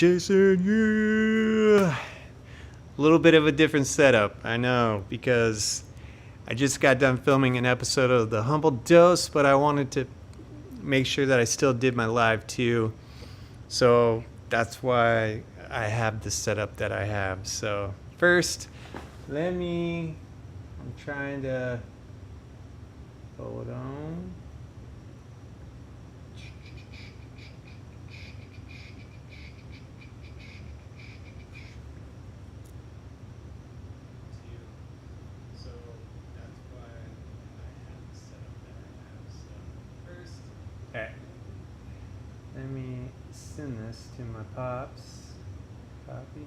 Jason, yeah. A little bit of a different setup, I know, because I just got done filming an episode of The Humble Dose, but I wanted to make sure that I still did my live too. So that's why I have the setup that I have. So first, I'm trying to, hold on. Okay. Let me send this to my pops. Copy.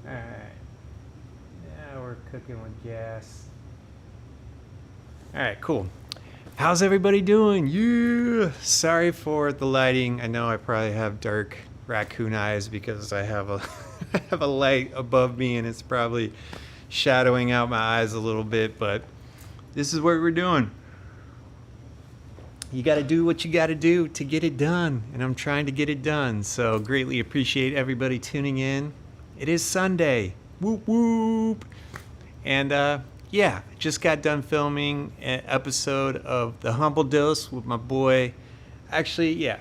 Alright. Now we're cooking with gas. Alright, cool. How's everybody doing? Yeah. Sorry for the lighting. I know I probably have dark raccoon eyes because I have a I have a light above me and it's probably shadowing out my eyes a little bit, but this is what we're doing. You got to do what you got to do to get it done, and I'm trying to get it done. So greatly appreciate everybody tuning in. It is Sunday. Whoop whoop. And yeah, just got done filming an episode of The Humble Dose with my boy. Actually, yeah.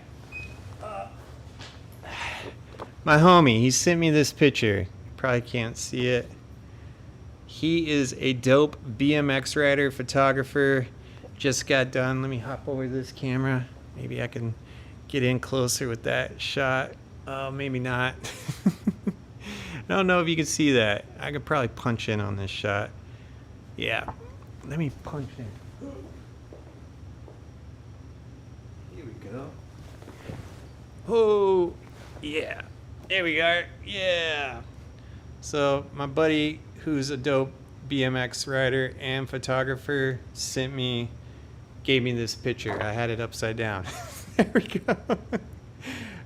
My homie, he sent me this picture. You probably can't see it. He is a dope BMX rider, photographer. Just got done. Let me hop over this camera. Maybe I can get in closer with that shot. Maybe not. I don't know if you can see that. I could probably punch in on this shot. Yeah, let me punch in. Here we go. Oh, yeah. There we go. Yeah. So my buddy, who's a dope BMX rider and photographer, gave me this picture. I had it upside down. There we go. All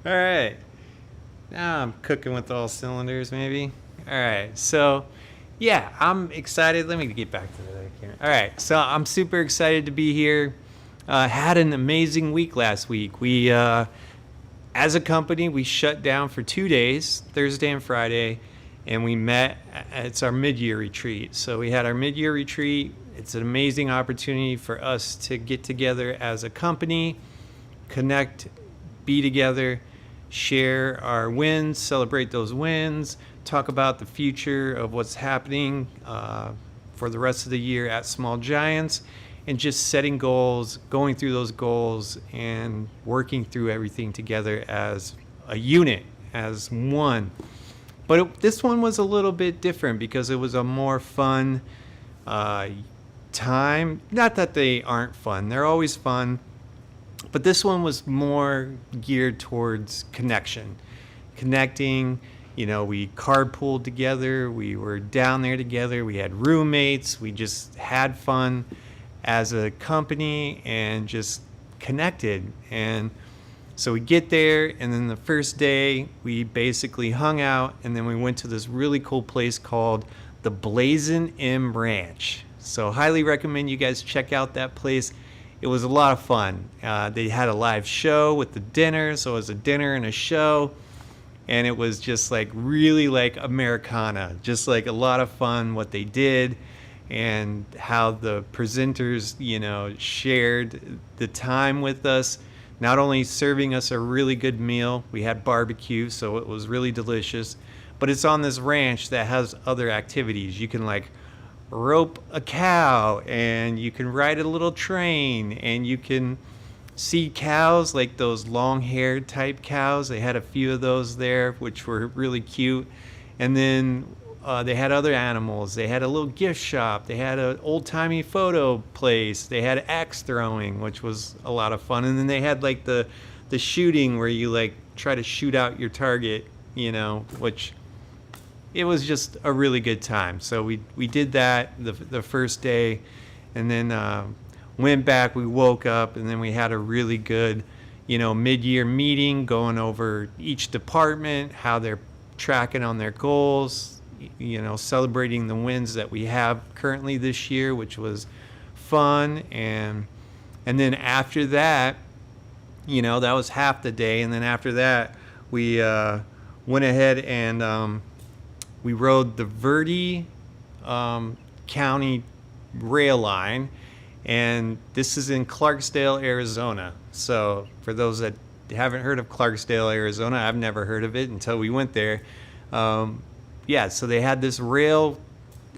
right. Now I'm cooking with all cylinders, maybe. All right. So, yeah, I'm excited. Let me get back to the camera. All right, so I'm super excited to be here. Had an amazing week last week. We, as a company, we shut down for 2 days, Thursday and Friday, and we met. It's our mid-year retreat. So we had our mid-year retreat. It's an amazing opportunity for us to get together as a company, connect, be together, share our wins, celebrate those wins, talk about the future of what's happening for the rest of the year at Small Giants, and just setting goals, going through those goals, and working through everything together as a unit, as one. But this one was a little bit different because it was a more fun time. Not that they aren't fun, they're always fun. But this one was more geared towards connecting. You know, we carpooled together. We were down there together. We had roommates. We just had fun as a company and just connected. And so we get there, and then the first day we basically hung out, and then we went to this really cool place called the Blazin M Ranch. So highly recommend you guys check out that place. It was a lot of fun. They had a live show with the dinner, so it was a dinner and a show, and it was just like really like Americana, just like a lot of fun what they did and how the presenters, you know, shared the time with us, not only serving us a really good meal. We had barbecue, so it was really delicious, but it's on this ranch that has other activities. You can like rope a cow, and you can ride a little train, and you can see cows, like those long-haired type cows. They had a few of those there, which were really cute. And then they had other animals. They had a little gift shop. They had an old-timey photo place. They had axe throwing, which was a lot of fun. And then they had like the shooting where you like try to shoot out your target, you know, which it was just a really good time. So we did that the first day, and then went back. We woke up, and then we had a really good, mid-year meeting, going over each department, how they're tracking on their goals, celebrating the wins that we have currently this year, which was fun. And then after that, that was half the day. And then after that, we went ahead and we rode the Verde County Rail Line. And this is in Clarkdale, Arizona. So for those that haven't heard of Clarkdale, Arizona, I've never heard of it until we went there. So they had this rail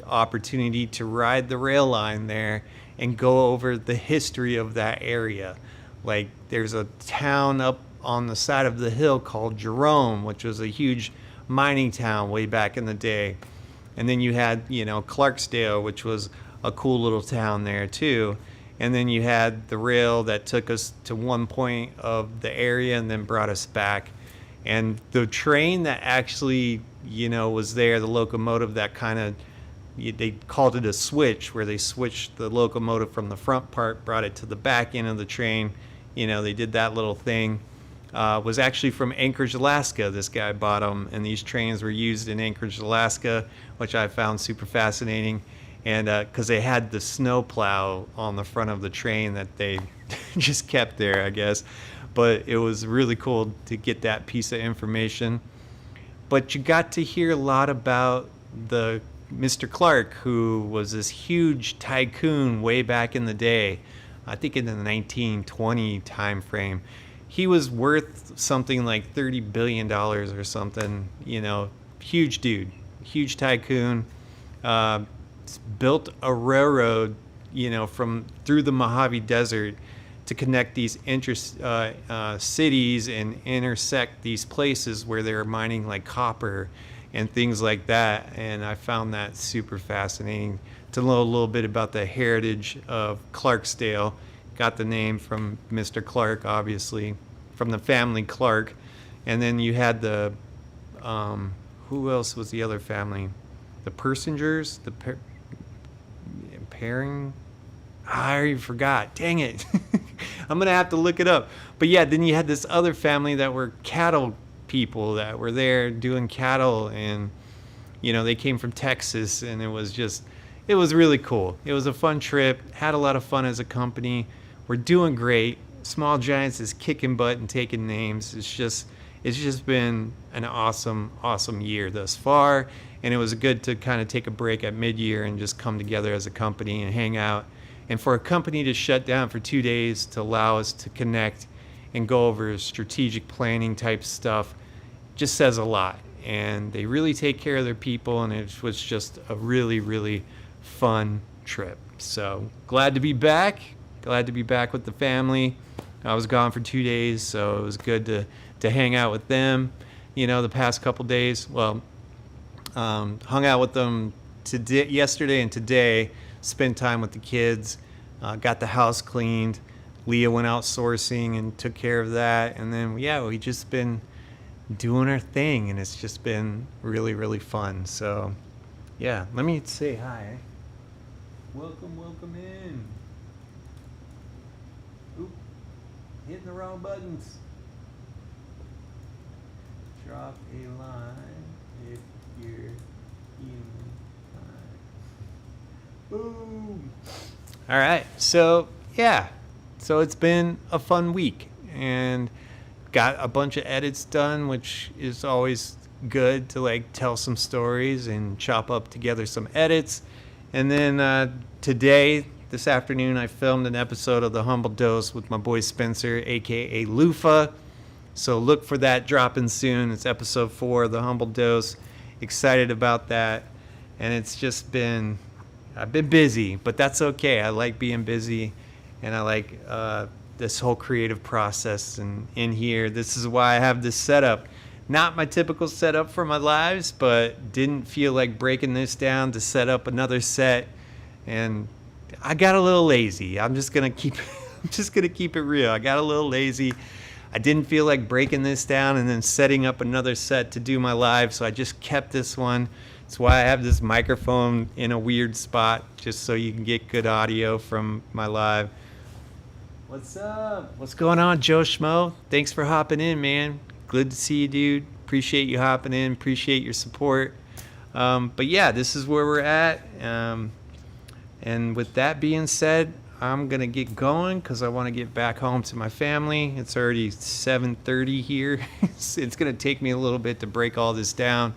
opportunity to ride the rail line there and go over the history of that area. Like, there's a town up on the side of the hill called Jerome, which was a huge mining town way back in the day. And then you had, Clarksdale, which was a cool little town there too. And then you had the rail that took us to one point of the area and then brought us back. And the train that actually, was there, the locomotive that kind of, they called it a switch, where they switched the locomotive from the front part, brought it to the back end of the train. They did that little thing. Was actually from Anchorage, Alaska. This guy bought them, and these trains were used in Anchorage, Alaska, which I found super fascinating. And because they had the snow plow on the front of the train that they just kept there, I guess. But it was really cool to get that piece of information. But you got to hear a lot about the Mr. Clark, who was this huge tycoon way back in the day. I think in the 1920 time frame. He was worth something like $30 billion or something. Huge dude, huge tycoon. Built a railroad, from through the Mojave Desert to connect these cities and intersect these places where they're mining like copper and things like that. And I found that super fascinating to know a little bit about the heritage of Clarksdale. Got the name from Mr. Clark, obviously, from the family Clark. And then you had the, who else was the other family? The Persingers, pairing. I already forgot. Dang it. I'm going to have to look it up. But yeah, then you had this other family that were cattle people that were there doing cattle, and they came from Texas, and it was really cool. It was a fun trip. Had a lot of fun as a company. We're doing great. Small Giants is kicking butt and taking names. It's just been an awesome year thus far, and it was good to kind of take a break at mid-year and just come together as a company and hang out. And for a company to shut down for 2 days to allow us to connect and go over strategic planning type stuff just says a lot. And they really take care of their people, and it was just a really, really fun trip. So glad to be back with the family. I was gone for 2 days, so it was good to hang out with them, the past couple days. Well, hung out with them yesterday and today, spent time with the kids, got the house cleaned. Leah went out sourcing and took care of that. And then, we just been doing our thing, and it's just been really, really fun. So, let me say hi. Welcome in. Oop, hitting the wrong buttons. Drop a line if you're in time. Boom. All right. So it's been a fun week, and got a bunch of edits done, which is always good to tell some stories and chop up together some edits. And then this afternoon, I filmed an episode of The Humble Dose with my boy Spencer, aka Lufa. So look for that dropping soon. It's episode 4 of The Humble Dose. Excited about that. And I've been busy, but that's okay. I like being busy, and I like this whole creative process. And in here, this is why I have this setup. Not my typical setup for my lives, but didn't feel like breaking this down to set up another set. And I got a little lazy. I'm just gonna keep it real. I got a little lazy. I didn't feel like breaking this down and then setting up another set to do my live, so I just kept this one. That's why I have this microphone in a weird spot, just so you can get good audio from my live. What's up? What's going on, Joe Schmo? Thanks for hopping in, man. Good to see you, dude. Appreciate you hopping in. Appreciate your support. But yeah, this is where we're at. And with that being said, I'm going to get going because I want to get back home to my family. It's already 7:30 here. It's going to take me a little bit to break all this down.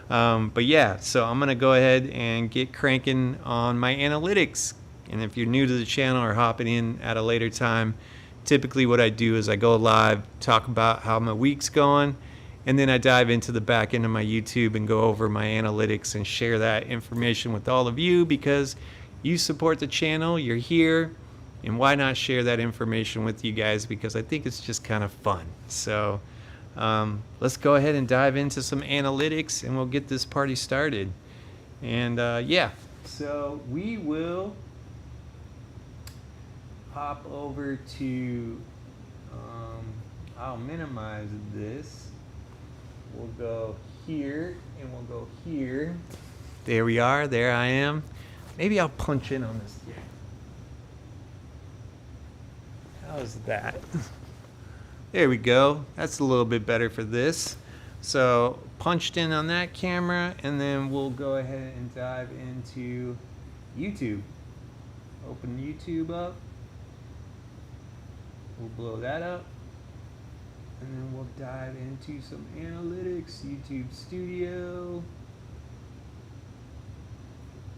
But yeah, so I'm going to go ahead and get cranking on my analytics. And if you're new to the channel or hopping in at a later time, typically what I do is I go live, talk about how my week's going, and then I dive into the back end of my YouTube and go over my analytics and share that information with all of you because you support the channel, you're here, and why not share that information with you guys because I think it's just kind of fun. So let's go ahead and dive into some analytics and we'll get this party started. And yeah, so we will hop over to, I'll minimize this. We'll go here and we'll go here. There we are, there I am. Maybe I'll punch in on this. How's that? There we go. That's a little bit better for this. So punched in on that camera and then we'll go ahead and dive into YouTube. Open YouTube up. We'll blow that up. And then we'll dive into some analytics, YouTube Studio.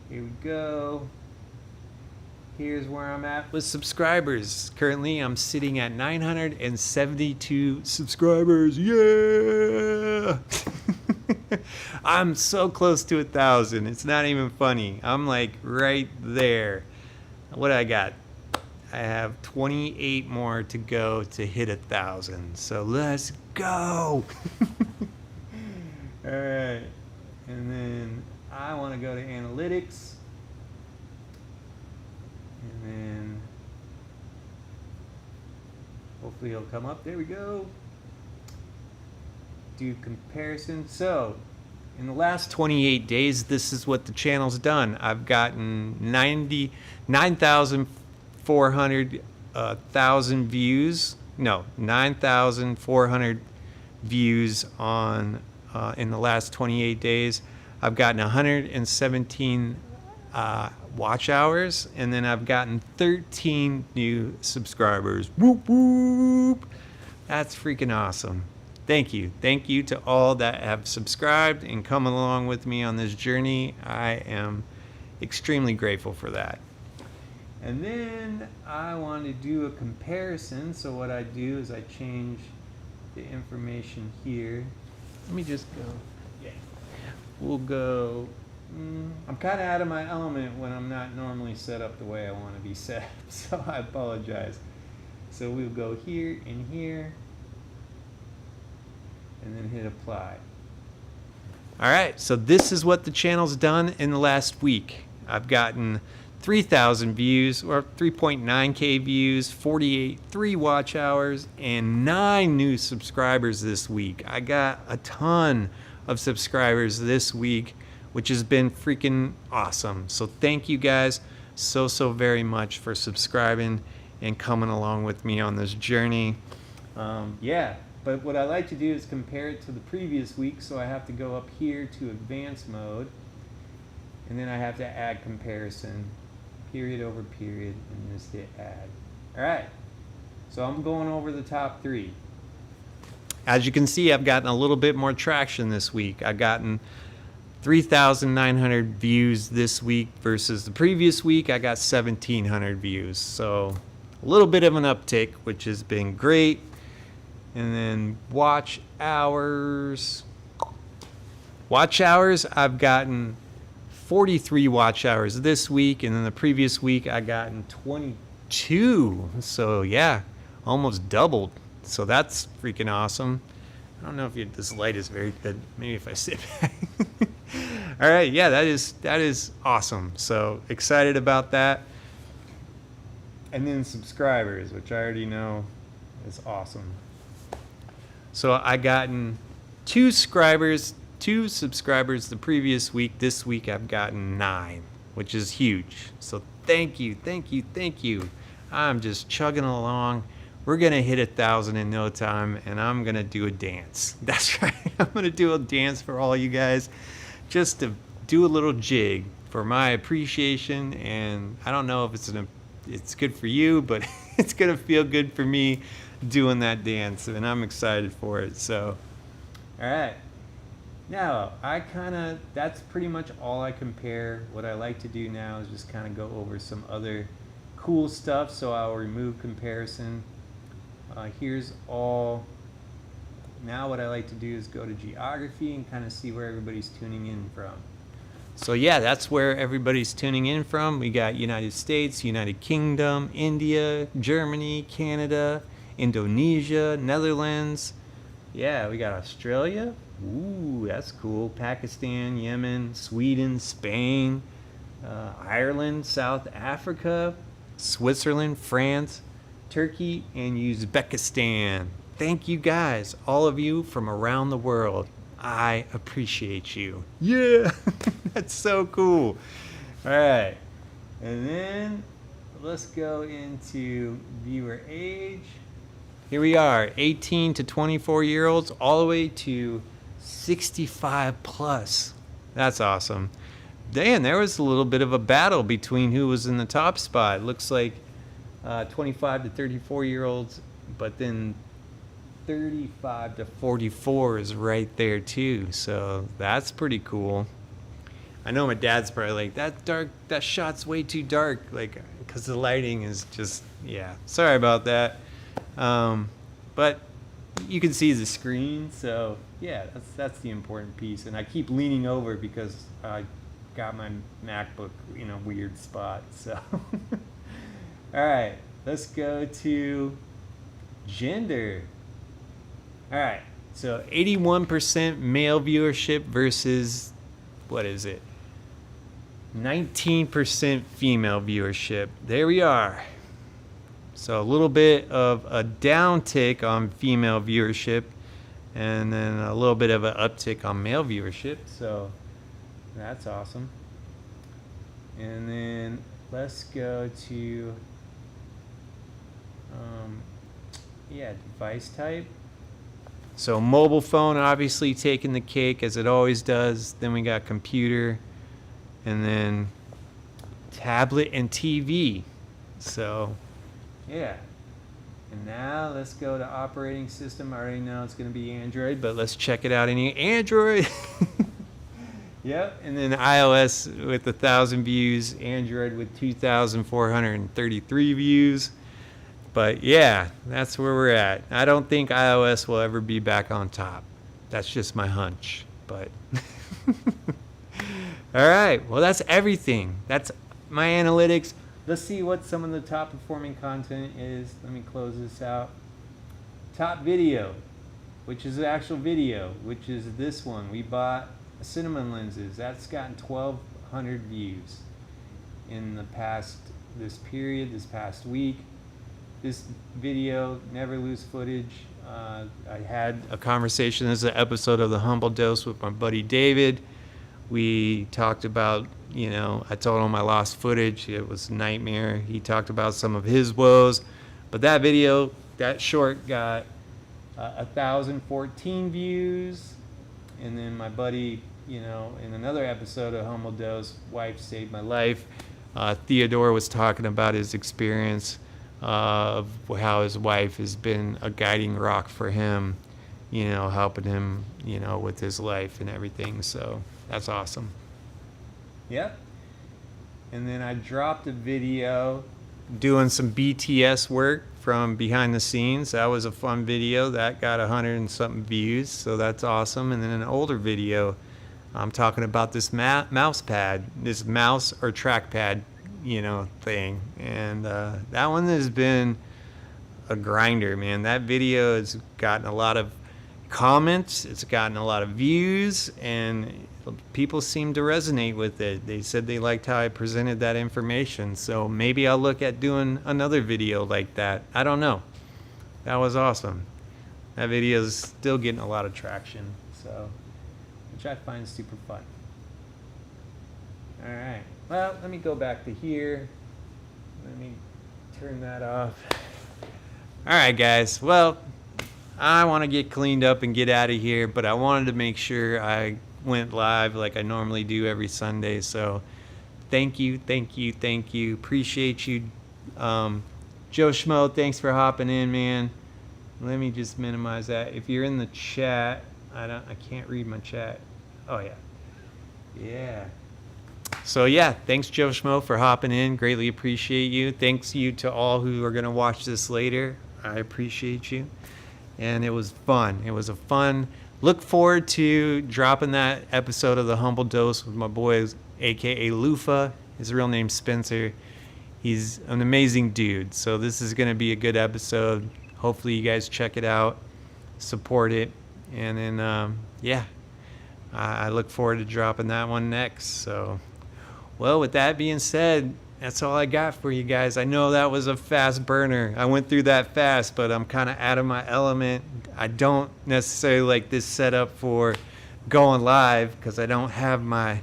Here we go. Here's where I'm at with subscribers. Currently, I'm sitting at 972 subscribers. Yeah! I'm so close to 1,000. It's not even funny. I'm like right there. What do I got? I have 28 more to go to hit 1,000. So let's go. All right. And then I want to go to analytics. And then hopefully it'll come up. There we go. Do comparison. So in the last 28 days, this is what the channel's done. I've gotten 9,400 views. No, 9,400 views on in the last 28 days. I've gotten 117 watch hours, and then I've gotten 13 new subscribers. Whoop whoop! That's freaking awesome. Thank you. Thank you to all that have subscribed and come along with me on this journey. I am extremely grateful for that. And then I want to do a comparison. So what I do is I change the information here. Let me just go. Yeah. We'll go. I'm kind of out of my element when I'm not normally set up the way I want to be set up, so I apologize. So we'll go here and here, and then hit apply. All right, so this is what the channel's done in the last week. I've gotten 3,000 views, or 3.9K views, 3 watch hours, and 9 new subscribers this week. I got a ton of subscribers this week, which has been freaking awesome. So thank you guys so very much for subscribing and coming along with me on this journey. Yeah, but what I like to do is compare it to the previous week. So I have to go up here to advanced mode, and then I have to add comparison, period over period, and just hit add. All right, so I'm going over the top 3. As you can see, I've gotten a little bit more traction this week. I've gotten 3,900 views this week versus the previous week. I got 1,700 views. So a little bit of an uptick, which has been great. And then watch hours. Watch hours, I've gotten 43 watch hours this week. And then the previous week, I gotten 22. So yeah, almost doubled. So that's freaking awesome. I don't know if this light is very good. Maybe if I sit back. All right, yeah, that is awesome. So excited about that. And then subscribers, which I already know is awesome. So I gotten 2 subscribers the previous week. This week I've gotten 9, which is huge. So thank you. I'm just chugging along. We're going to hit 1,000 in no time, and I'm going to do a dance. That's right. I'm going to do a dance for all you guys, just to do a little jig for my appreciation. And I don't know if it's good for you, but it's going to feel good for me doing that dance, and I'm excited for it. So, all right. Now, that's pretty much all I compare. What I like to do now is just kind of go over some other cool stuff, so I'll remove comparison. Here's all. Now what I like to do is go to geography and kind of see where everybody's tuning in from. So yeah, that's where everybody's tuning in from. We got United States, United Kingdom, India, Germany, Canada, Indonesia, Netherlands. Yeah, we got Australia. Ooh, that's cool. Pakistan, Yemen, Sweden, Spain, Ireland, South Africa, Switzerland, France, Turkey, and Uzbekistan. Thank you guys, all of you from around the world. I appreciate you. Yeah, that's so cool. All right, and then let's go into viewer age. Here we are, 18 to 24-year-olds, all the way to 65 plus. That's awesome. Dan, there was a little bit of a battle between who was in the top spot. Looks like 25 to 34-year-olds, but then 35 to 44 is right there too. So that's pretty cool. I know my dad's probably like, that shot's way too dark, like, because the lighting is just, yeah. Sorry about that. But you can see the screen, so yeah, that's the important piece. And I keep leaning over because I got my MacBook in a weird spot. So, all right, let's go to gender. All right, so 81% male viewership versus, what is it? 19% female viewership. There we are. So a little bit of a downtick on female viewership, and then a little bit of an uptick on male viewership. So that's awesome. And then let's go to device type. So mobile phone obviously taking the cake, as it always does. Then we got computer, and then tablet and TV. So yeah. And now let's go to operating system. I already know it's going to be Android, but let's check it out. Any Android? Yep. And then iOS with 1,000 views, Android with 2,433 views. But yeah, that's where we're at. I don't think iOS will ever be back on top. That's just my hunch. But all right. Well, that's everything. That's my analytics. Let's see what some of the top performing content is. Let me close this out. Top video, which is the actual video, which is this one. We bought cinnamon lenses. That's gotten 1,200 views in this past week. This video, never lose footage. I had a conversation. This is an episode of The Humble Dose with my buddy David. We talked about, I told him I lost footage. It was a nightmare. He talked about some of his woes. But that video, that short, got 1,014 views. And then my buddy, in another episode of Humble Dose, Wife Saved My Life, Theodore was talking about his experience of how his wife has been a guiding rock for him, helping him, with his life and everything. So that's awesome. Yep. And then I dropped a video doing some BTS work from behind the scenes. That was a fun video. That got 100 and something views, so that's awesome. And then an older video, I'm talking about this mouse pad, this mouse or trackpad, thing. And that one has been a grinder, man. That video has gotten a lot of comments, it's gotten a lot of views, and people seem to resonate with it. They said they liked how I presented that information, so maybe I'll look at doing another video like that. I don't know. That was awesome. That video is still getting a lot of traction, so which I find super fun. All right, well, let me go back to here. Let me turn that off. All right, guys. Well, I want to get cleaned up and get out of here, but I wanted to make sure I went live like I normally do every Sunday. So thank you. Appreciate you. Joe Schmo, thanks for hopping in, man. Let me just minimize that. If you're in the chat, I can't read my chat. Oh yeah. Yeah. So yeah, thanks Joe Schmo for hopping in. Greatly appreciate you. Thanks you to all who are gonna watch this later. I appreciate you. And it was fun. It was a fun. Look forward to dropping that episode of the Humble Dose with my boys, aka Lufa. His real name's Spencer. He's an amazing dude. So this is gonna be a good episode. Hopefully you guys check it out, support it, and then yeah, I look forward to dropping that one next. So, well, with that being said, that's all I got for you guys. I know that was a fast burner. I went through that fast, but I'm kind of out of my element. I don't necessarily like this setup for going live because I don't have my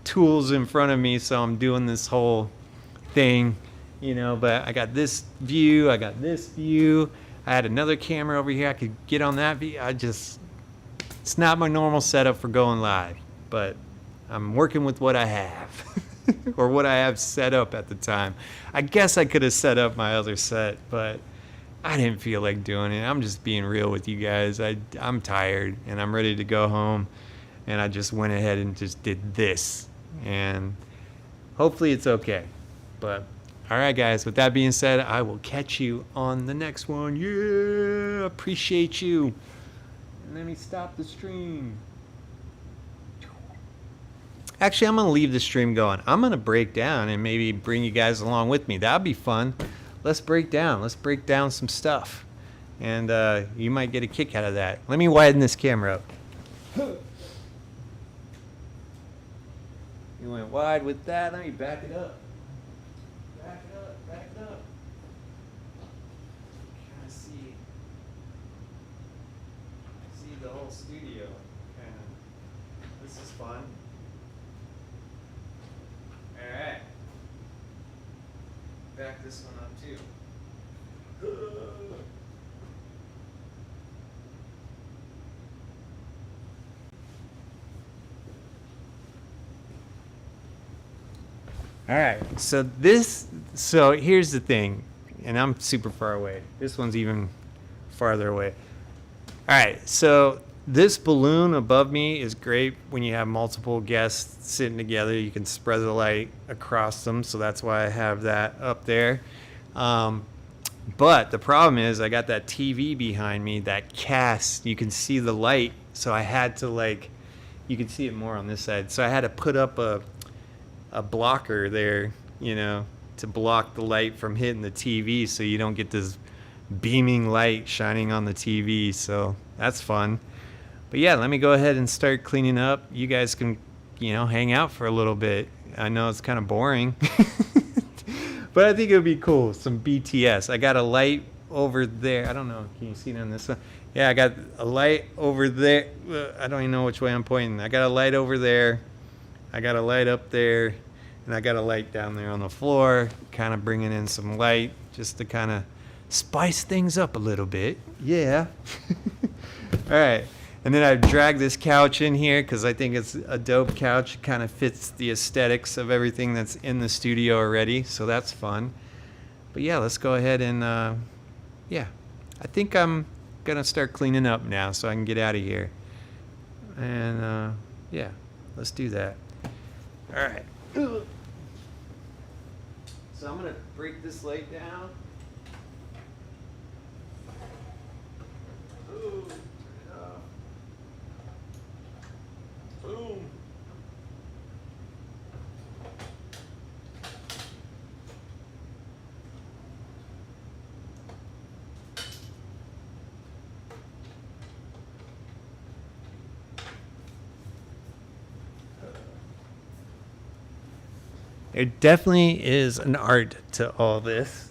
tools in front of me, so I'm doing this whole thing, you know, but I got this view, I got this view. I had another camera over here. I could get on that view. It's not my normal setup for going live, but I'm working with what I have or what I have set up at the time. I guess I could have set up my other set, but I didn't feel like doing it. I'm just being real with you guys. I'm tired and I'm ready to go home, and I just went ahead and just did this, and hopefully it's okay. But all right, guys, with that being said, I will catch you on the next one. Yeah, appreciate you. And let me stop the stream. Actually, I'm going to leave the stream going. I'm going to break down and maybe bring you guys along with me. That'd be fun. Let's break down. Let's break down some stuff. And you might get a kick out of that. Let me widen this camera up. You went wide with that. Let me back it up. Back it up. Kind of see the whole studio. Kind of. This is fun. All right. Back this one up too. All right, so here's the thing, and I'm super far away. This one's even farther away. All right, so this balloon above me is great when you have multiple guests sitting together. You can spread the light across them, so that's why I have that up there. But the problem is I got that TV behind me that casts. You can see the light, so I had to you can see it more on this side. So I had to put up a blocker there, you know, to block the light from hitting the TV so you don't get this beaming light shining on the TV. So that's fun. But yeah, let me go ahead and start cleaning up. You guys can, you know, hang out for a little bit. I know it's kind of boring, but I think it would be cool. Some BTS. I got a light over there. I don't know. Can you see it on this one? Yeah, I got a light over there. I don't even know which way I'm pointing. I got a light over there. I got a light up there, and I got a light down there on the floor, kind of bringing in some light just to kind of spice things up a little bit. Yeah. All right. And then I dragged this couch in here because I think it's a dope couch. It kind of fits the aesthetics of everything that's in the studio already, so that's fun. But yeah, let's go ahead and, yeah. I think I'm going to start cleaning up now so I can get out of here. And, yeah, let's do that. All right. So I'm going to break this light down. Ooh, turn it off. Boom. There definitely is an art to all this.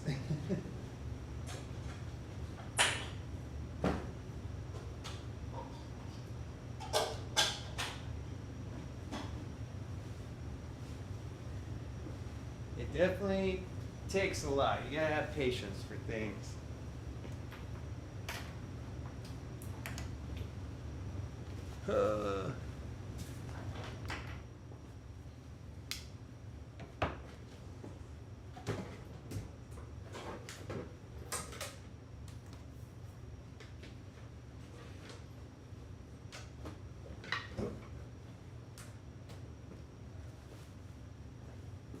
It definitely takes a lot. You gotta have patience for things.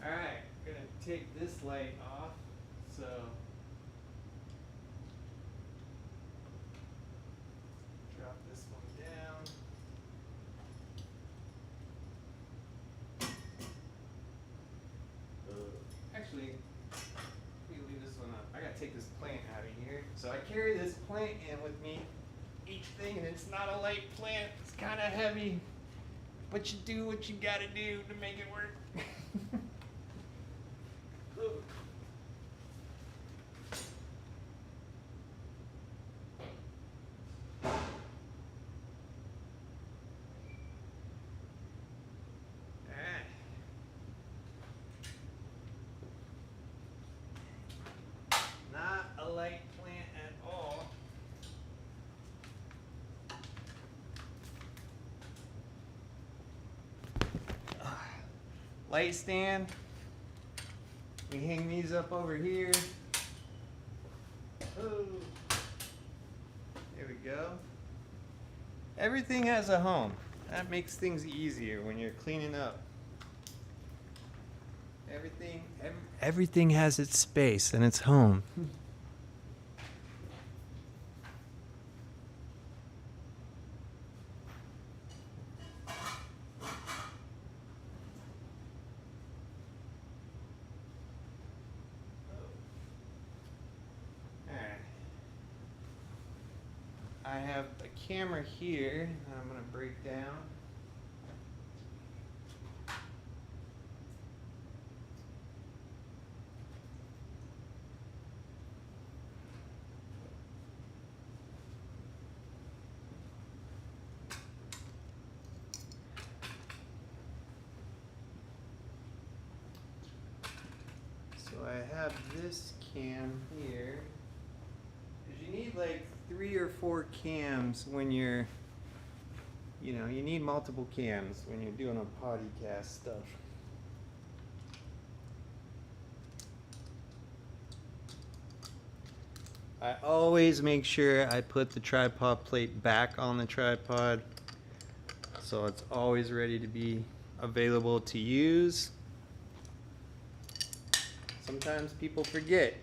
Alright, I'm gonna take this light off, so drop this one down. Actually, let me leave this one up. I gotta take this plant out of here. So I carry this plant in with me each thing, and it's not a light plant, it's kinda heavy. But you do what you gotta do to make it work. Ooh. Alright. Not a light plant at all. Light stand. We hang these up over here. Oh, there we go. Everything has a home. That makes things easier when you're cleaning up. Everything has its space and its home. I have a camera here that I'm going to break down. So I have this cam here. Because you need like 3 or 4 cams when you're, you need multiple cams when you're doing a podcast stuff. I always make sure I put the tripod plate back on the tripod so it's always ready to be available to use. Sometimes people forget,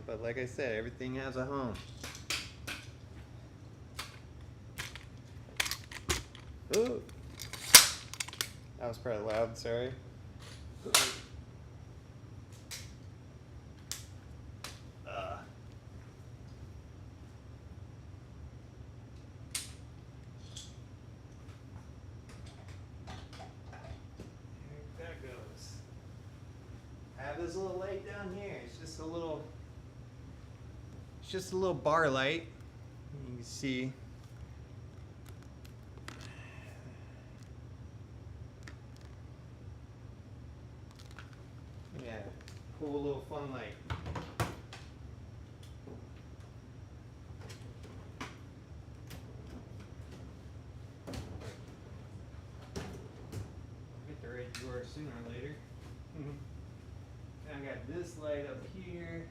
but like I said, everything has a home. Ooh. That was probably loud, sorry. There that goes. I have this little light down here. It's just a little bar light. You can see. Yeah, cool little fun light. Get the right drawer sooner or later. And I got this light up here.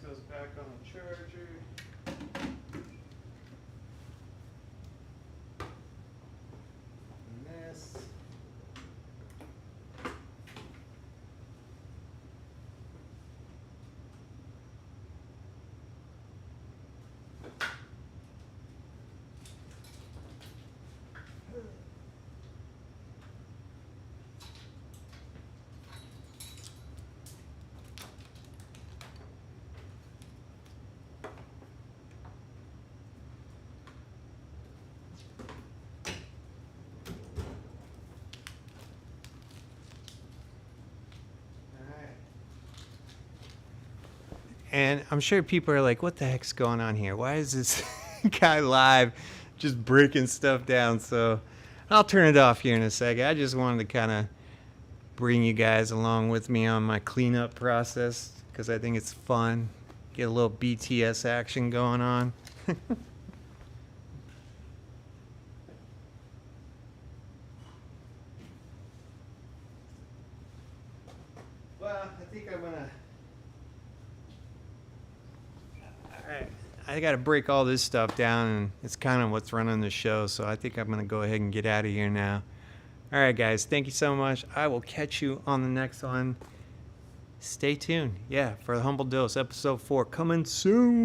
Goes back on the charger. And this. And I'm sure people are like, what the heck's going on here? Why is this guy live just breaking stuff down? So I'll turn it off here in a second. I just wanted to kind of bring you guys along with me on my cleanup process because I think it's fun. Get a little BTS action going on. Well, I think I'm gonna. I got to break all this stuff down, and it's kind of what's running the show. So I think I'm gonna go ahead and get out of here now. All right, guys. Thank you so much. I will catch you on the next one. Stay tuned. Yeah, for the Humble Dose, episode 4 coming soon.